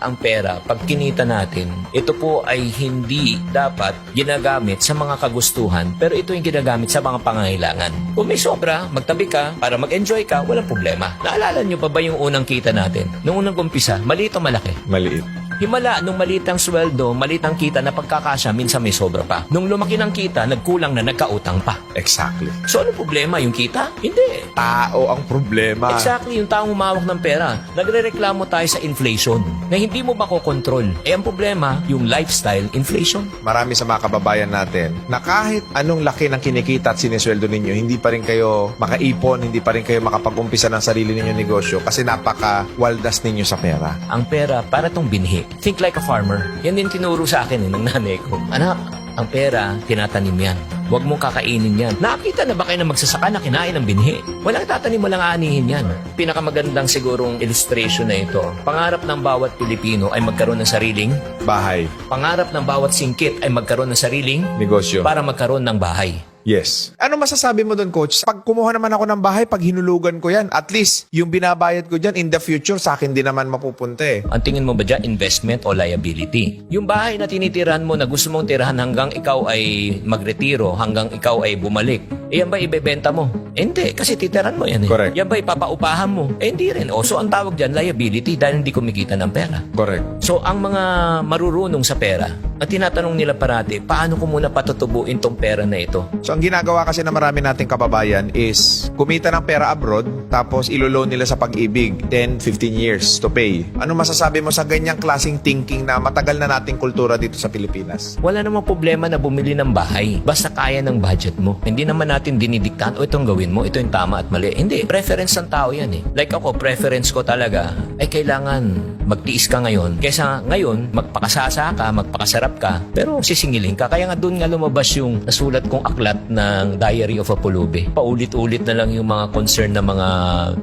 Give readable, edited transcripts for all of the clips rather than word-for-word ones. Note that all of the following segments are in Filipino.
ang pera, pag kinita natin, ito po ay hindi dapat ginagamit sa mga kagustuhan, pero ito yung ginagamit sa mga pangangailangan. Kung may sobra, magtabi ka para mag-enjoy ka, walang problema. Naalala nyo pa ba yung unang kita natin? Nung unang umpisa, maliit o malaki? Maliit. Himala, nung maliit ang sweldo, maliit ang kita na pagkakasya, minsan may sobra pa. Nung lumaki ng kita, nagkulang na nagkautang pa. Exactly. So ano problema? Yung kita? Hindi. Tao ang problema. Exactly, yung taong humawak ng pera. Nagrereklamo tayo sa inflation na hindi mo makokontrol. Eh ang problema, yung lifestyle inflation. Marami sa mga kababayan natin na kahit anong laki ng kinikita at sinesweldo ninyo, hindi pa rin kayo makaipon, hindi pa rin kayo makapag-umpisa ng sarili ninyong negosyo kasi napaka-waldas ninyo sa pera. Ang pera, para tong binhi. Think like a farmer. Yan din tinuro sa akin ng nanay ko. Anak, ang pera, tinatanim yan. Huwag mong kakainin yan. Nakita na ba kayo na magsasaka na kinain ng binhi? Walang tatanim, walang aanihin yan. Pinakamagandang sigurong illustration na ito. Pangarap ng bawat Pilipino ay magkaroon ng sariling Bahay, pangarap ng bawat singkit ay magkaroon ng sariling negosyo. para magkaroon ng bahay. Yes. Ano masasabi mo doon, Coach? Pag kumuha naman ako ng bahay, pag hinulugan ko yan, at least yung binabayad ko dyan in the future, sa akin din naman mapupunta eh. Ang tingin mo ba dyan, investment o liability? Yung bahay na tinitirahan mo na gusto mong tirahan hanggang ikaw ay magretiro, hanggang ikaw ay bumalik, yan ba ibebenta mo? Hindi, kasi titirahan mo yan eh. Correct. Yan ba ipapaupahan mo? Hindi rin. O, so ang tawag dyan, liability dahil hindi kumikita ng pera. Correct. So ang mga marurunong sa pera, at tinatanong nila parati, paano ko muna patutubuin tong pera na ito? So, ang ginagawa kasi na marami nating kababayan is kumita ng pera abroad, tapos iloloan nila sa pag-ibig 10, 15 years to pay. Ano masasabi mo sa ganyang klaseng thinking na matagal na nating kultura dito sa Pilipinas? Wala namang problema na bumili ng bahay. Basta kaya ng budget mo. Hindi naman natin dinidiktahan, o itong gawin mo, ito yung tama at mali. Hindi, preference ng tao yan eh. Like ako, preference ko talaga, ay kailangan magtiis ka ngayon. Kaysa ngayon, magpakasasa ka, magpakasarap ka, pero sisingilin ka. Kaya nga doon nga lumabas yung nasulat kong aklat ng Diary of a Pulubi. Paulit-ulit na lang yung mga concern na mga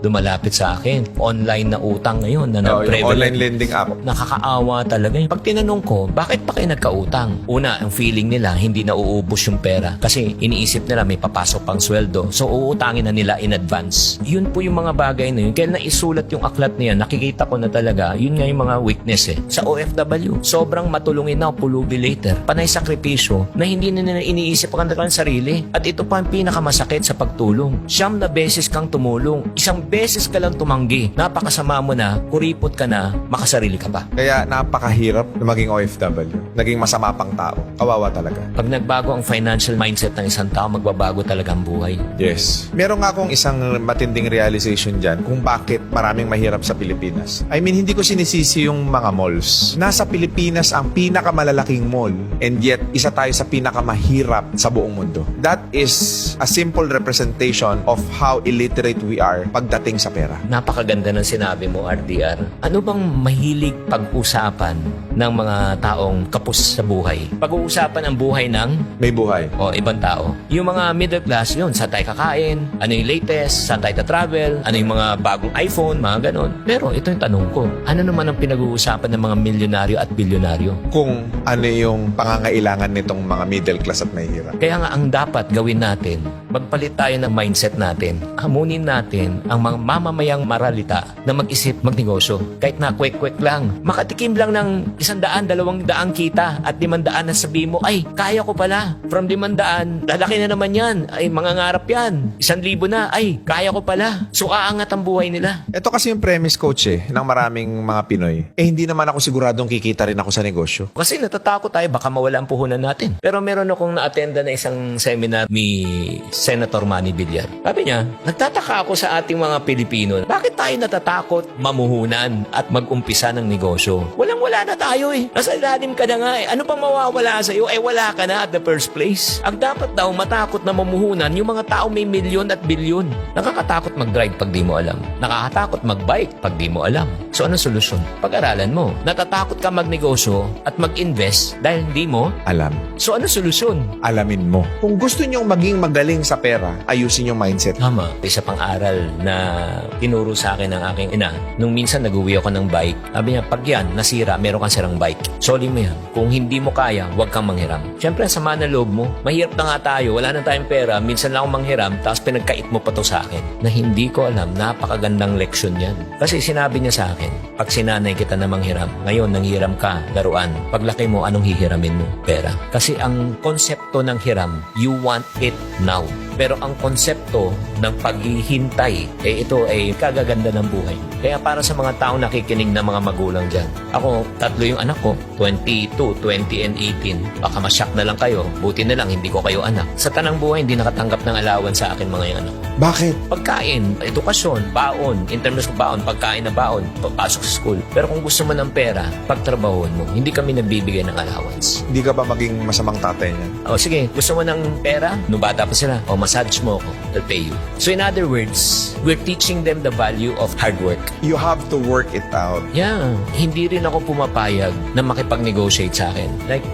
dumalapit sa akin. Online na utang ngayon na Yung prevalent. online lending app. Nakakaawa talaga. Pag tinanong ko, bakit pa kayo nagkautang? Una, ang feeling nila, hindi na uubos yung pera. Kasi iniisip nila may papasok pang sweldo. So, uutangin na nila in advance. Yun po yung mga bagay na yun. Kaya naisulat yung aklat niya, nakikita ko na talaga, yun nga yung mga weakness eh. Sa OFW, sobrang matulungin na pulubi later. Panay sakripisyo na hindi na nila iniisip ang kanilang sarili. At ito pa ang pinakamasakit sa pagtulong. 9 na beses kang tumulong. 1 beses ka lang tumanggi. Napakasama mo na, kuripot ka na, makasarili ka pa. Kaya napakahirap na maging OFW. Naging masama pang tao. Kawawa talaga. Pag nagbago ang financial mindset ng isang tao, magbabago talaga ang buhay. Yes. Meron nga akong isang matinding realization dyan kung bakit maraming mahirap sa Pilipinas. I mean, hindi ko sinisisi yung mga malls. Nasa Pilipinas ang pinakamalalaking mall and yet isa tayo sa pinakamahirap sa buong mundo. That is a simple representation of how illiterate we are pagdating sa pera. Napakaganda ng sinabi mo, RDR. Ano bang mahilig pag-usapan ng mga taong kapos sa buhay? Pag-uusapan ang buhay ng May buhay. o ibang tao. Yung mga middle class, yun, saan tayo kakain, ano yung latest, saan tayo travel, ano yung mga bagong iPhone, mga ganon. Pero ito yung tanong ko, ano naman ang pinag-uusapan ng mga milyonaryo at bilyonaryo? Kung ano yung pangangailangan nitong mga middle class at mahihirap. Kaya nga ang dapat gawin natin, magpalit tayo ng mindset natin. Hamunin natin ang mga mamamayang maralita na mag-isip, magnegosyo. Kahit na kwek-kwek lang. Makatikim lang ng 100, 200 kita at 500 na sabi mo, ay, kaya ko pala. From 500, lalaki na naman yan. Ay, mangangarap yan. 1,000 na, ay, kaya ko pala. So, aangat ang buhay nila. Ito kasi yung premise, coach ng maraming mga Pinoy. Hindi naman ako siguradong kikita rin ako sa negosyo. Kasi natatakot tayo, baka mawala ang puhunan natin. Pero meron akong na-attenda na isang seminar ni Senator Manny Villar. Sabi niya, nagtataka ako sa ating mga Pilipino. Bakit tayo natatakot mamuhunan at mag-umpisa ng negosyo? Walang-wala na tayo eh. Nasa ilalim ka na nga eh. Ano pang mawawala sa'yo? Eh wala ka na at the first place. Ang dapat daw matakot na mamuhunan yung mga tao may milyon at bilyon. Nakakatakot mag-drive pag di mo alam. Nakakatakot mag-bike pag di mo alam. So ano solusyon? Pag-aralan mo. Natatakot ka magnegosyo at mag-invest dahil hindi mo Alam. So ano solusyon? Alamin mo. Kung gusto nyong maging magaling sa pera, ayusin yung mindset. Tama. Isa pang aral na tinuro sa akin ng aking ina. Nung minsan nag-uwi ako ng bike, sabi niya, pag yan, nasira, meron kang sirang bike. Soli mo yan. Kung hindi mo kaya, huwag kang manghiram. Siyempre, sama na loob mo. Mahirap na nga tayo, wala na tayong pera, minsan lang akong manghiram, tapos pinagkait mo pa to sa akin. Na hindi ko alam, napakagandang leksyon yan. Kasi sinabi niya sa akin, pag sinanay kita na manghiram. Ngayon, nanghiram ka, laruan. Paglaki mo, anong hihiramin mo? Pera. Kasi ang konsepto ng hiram, you want it now. Pero ang konsepto ng paghihintay, ito ay kagaganda ng buhay. Kaya para sa mga taong nakikinig na mga magulang dyan, ako, 3 yung anak ko, 22, 20, and 18. Baka masyak na lang kayo, buti na lang hindi ko kayo anak. Sa tanang buhay, hindi nakatanggap ng allowance sa akin mga yung anak. Bakit? Pagkain, edukasyon, baon, in terms of baon, pagkain na baon, papasok sa school. Pero kung gusto mo ng pera, pagtrabahoan mo, hindi kami nabibigay ng allowance. Hindi ka ba maging masamang tatay niya? O sige, gusto mo ng pera? Nung bata pa sila, o massage mo ako, I'll pay you. So in other words, we're teaching them the value of hard work. You have to work it out. Yeah, hindi rin ako pumapayag na makipag-negotiate sa akin. Like,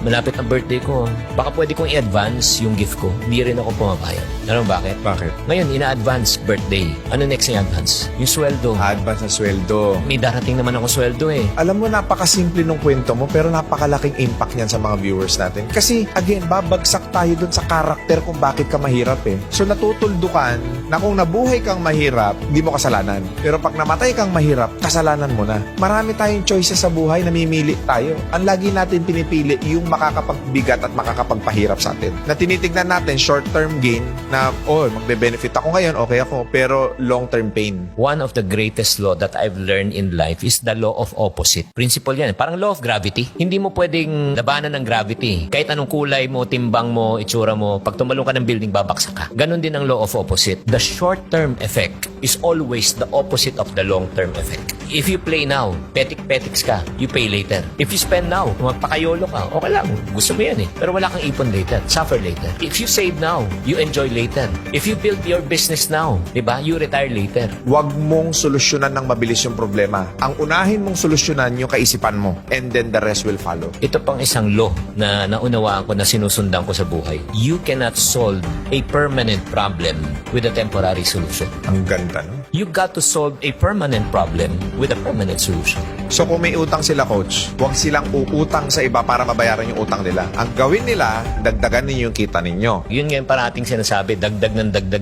malapit ang birthday ko. Baka pwede kong i-advance yung gift ko. Hindi rin ako pumapayag. Alam mo bakit? Bakit? Ngayon, ina-advance birthday. Ano next na advance? Yung sweldo. Advance na sweldo. May darating naman ako sweldo eh. Alam mo, napakasimple nung kwento mo pero napakalaking impact niyan sa mga viewers natin. Kasi, again, babagsak tayo dun sa karakter kung bakit ka mahirap eh. So, natutuldukan na kung nabuhay kang mahirap, hindi mo kasalanan. Pero pag namatay kang mahirap, kasalanan mo na. Marami tayong choices sa buhay, namimili tayo. Ang lagi natin pinipili yung makakapagbigat at makakapagpahirap sa atin. Na tinitignan natin short-term gain na, magbe-benefit ako ngayon, okay ako, pero long-term pain. One of the greatest law that I've learned in life is the law of opposite. Principle yan. Parang law of gravity. Hindi mo pwedeng labanan ng gravity. Kahit anong kulay mo, timbang mo, itsura mo, pag tumalong ka ng building, babaksak ka. Ganon din ang law of opposite. The short-term effect is always the opposite of the long-term effect. If you play now, petik-petiks ka, you pay later. If you spend now, magpakayolo ka, okay lang. Gusto mo yan eh. Pero wala kang ipon later. Suffer later. If you save now, you enjoy later. If you build your business now, diba? You retire later. Huwag mong solusyonan ng mabilis yung problema. Ang unahin mong solusyonan yung kaisipan mo. And then the rest will follow. Ito pang isang law na naunawaan ko na sinusundan ko sa buhay. You cannot solve a permanent problem with a temporary solution. Ang ganda, no? You got to solve a permanent problem with a permanent solution. So kung may utang sila, coach, huwag silang uutang sa iba para mabayaran yung utang nila. Ang gawin nila, dagdagan ninyo yung kita ninyo. Yun nga yung parating sinasabi, dagdag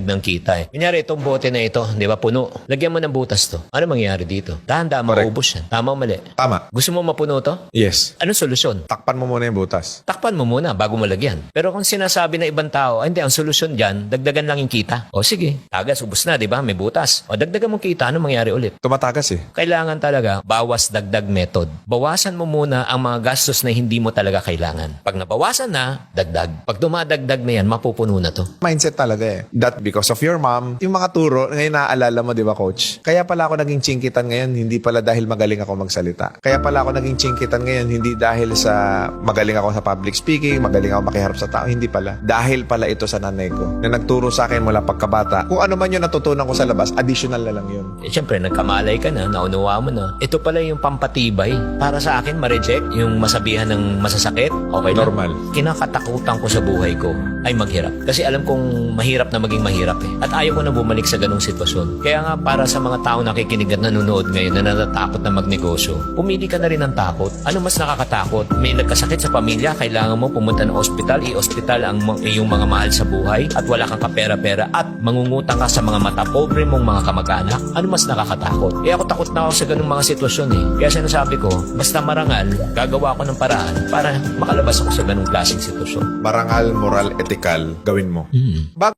ng kita eh. Kunyari, itong bote na ito, di ba, puno. Lagyan mo ng butas to. Ano mangyayari dito? Dahan-dahan Correct. maubos yan. Tama o mali? Tama. Gusto mo mapuno to? Yes. Anong solusyon? Takpan mo muna yung butas. Takpan mo muna bago mo lagyan. Pero kung sinasabi ng ibang tao, hindi, ang solusyon dyan, dagdagan lang yung kita. O sige, tagas, ubos na, di ba? May butas. O dagdagan mong kita, ano mangyari ulit? Tumatagas eh. Kailangan talaga bawas dagdag method. Bawasan mo muna ang mga gastos na hindi mo talaga kailangan. Pag nabawasan na, dagdag. Pag dumadagdag na yan, mapupuno na to. Mindset talaga eh. That because of your mom, yung mga turo, ngayon naaalala mo, di ba, coach? Kaya pala ako naging chingkitan ngayon, hindi pala dahil magaling ako magsalita. Kaya pala ako naging chingkitan ngayon, hindi dahil sa magaling ako sa public speaking, magaling ako makiharap sa tao, hindi pala. Dahil pala ito sa nanay ko, na nagturo sa akin mula pagkabata. Kung ano man yung natutunan ko sa labas, additional na lang yun. Eh, syempre, nagkamalay ka na, naunawa mo na. Ito pala yung pampatibay. Para sa akin, ma-reject yung masabihan ng masasakit. Okay lang. Normal. Kinakatakutan ko sa buhay ko ay maghirap. Kasi alam kong mahirap na maging mahirap eh. At ayaw ko na bumalik sa ganong sitwasyon. Kaya nga, para sa mga tao nakikinig at nanonood ngayon na natatakot na magnegosyo, pumili ka na rin ng takot. Ano mas nakakatakot? May nagkasakit sa pamilya, kailangan mo pumunta ng ospital, i-ospital ang iyong mga mahal sa buhay at wala kang kapera-pera at mangungutang ka sa mga mata pobre mong mga kamag-anak. Ano mas nakakatakot? Eh ako takot na ako sa ganung mga sitwasyon eh. Kaya sinasabi ko, basta marangal, gagawa ko ng paraan para makalabas ako sa ganung klaseng sitwasyon. Marangal, moral, ethical, gawin mo. Bago